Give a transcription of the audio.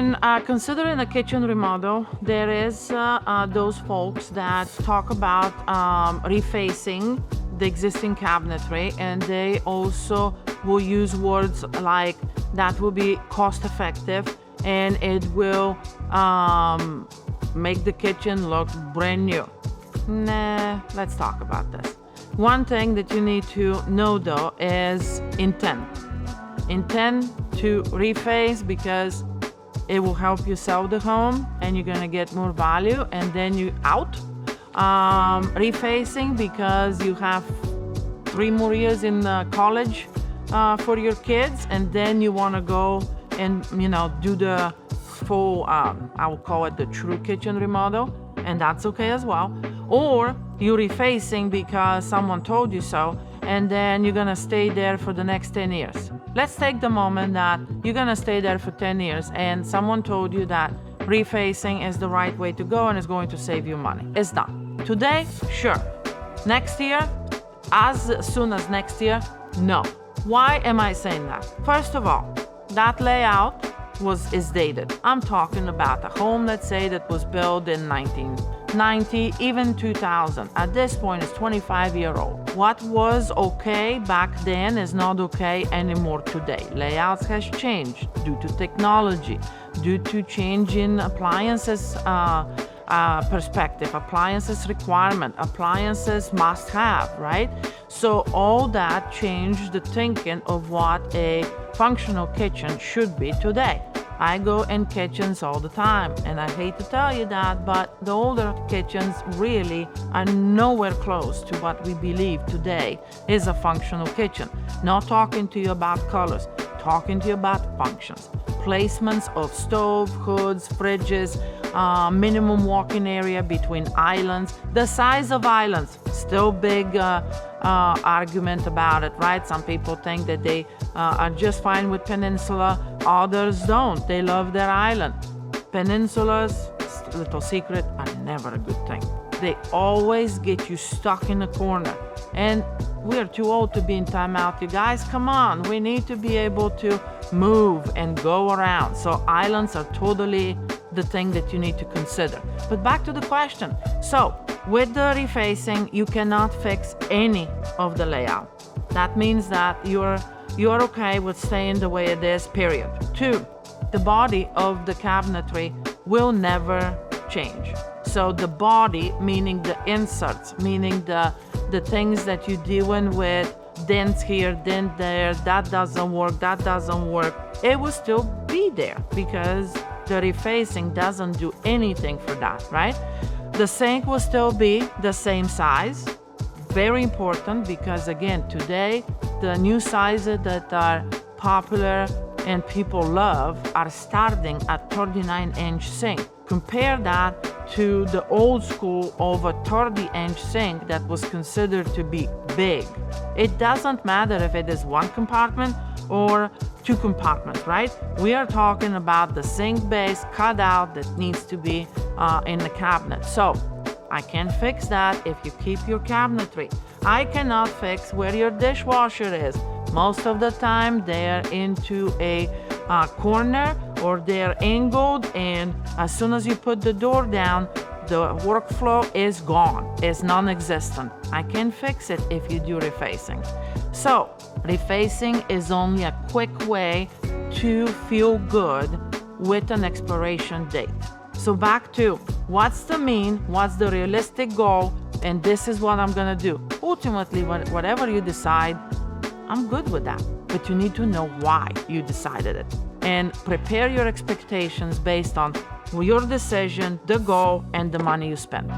When considering a kitchen remodel, there is those folks that talk about refacing the existing cabinetry, and they also will use words like that will be cost effective and it will make the kitchen look brand new. Nah, let's talk about this. One thing that you need to know though is intent. Intent to reface because it will help you sell the home and you're gonna get more value and then you out. Refacing because you have 3 more years in college for your kids and then you wanna go and do the full, I will call it the true kitchen remodel, and that's okay as well. Or you're refacing because someone told you so and then you're gonna stay there for the next 10 years. Let's take the moment that you're gonna stay there for 10 years and someone told you that refacing is the right way to go and is going to save you money. It's not. Today, sure. Next year, as soon as next year, no. Why am I saying that? First of all, that layout is dated. I'm talking about a home, let's say, that was built in 1990, even 2000. At this point, it's 25-year-old. What was okay back then is not okay anymore today. Layouts has changed due to technology, due to change in appliances perspective, appliances requirement, appliances must have, right? So all that changed the thinking of what a functional kitchen should be today. I go in kitchens all the time, and I hate to tell you that, but the older kitchens really are nowhere close to what we believe today is a functional kitchen. Not talking to you about colors, talking to you about functions. Placements of stove, hoods, fridges, minimum walking area between islands. The size of islands, still big argument about it, right? Some people think that they are just fine with peninsula, others don't. They love their island. Peninsulas, little secret, are never a good thing. They always get you stuck in a corner. And we're too old to be in timeout, you guys. Come on, we need to be able to move and go around. So islands are totally the thing that you need to consider. But back to the question. So with the refacing, you cannot fix any of the layout. That means that you're okay with staying the way it is, period. 2, the body of the cabinetry will never change. So the body, meaning the inserts, meaning the things that you're dealing with, dents here, dent there, that doesn't work, it will still be there because the refacing doesn't do anything for that, right? The sink will still be the same size. Very important because, again, today, the new sizes that are popular and people love are starting at 39-inch sink. Compare that to the old school of a 30-inch sink that was considered to be big. It doesn't matter if it is 1 compartment or 2 compartments, right? We are talking about the sink base cut out that needs to be in the cabinet. So I can fix that if you keep your cabinetry. I cannot fix where your dishwasher is. Most of the time they're into a corner or they're angled, and as soon as you put the door down, the workflow is gone, it's non-existent. I can fix it if you do refacing. So refacing is only a quick way to feel good with an expiration date. So back to what's the mean, what's the realistic goal, and this is what I'm gonna do. Ultimately, whatever you decide, I'm good with that. But you need to know why you decided it. And prepare your expectations based on your decision, the goal, and the money you spend.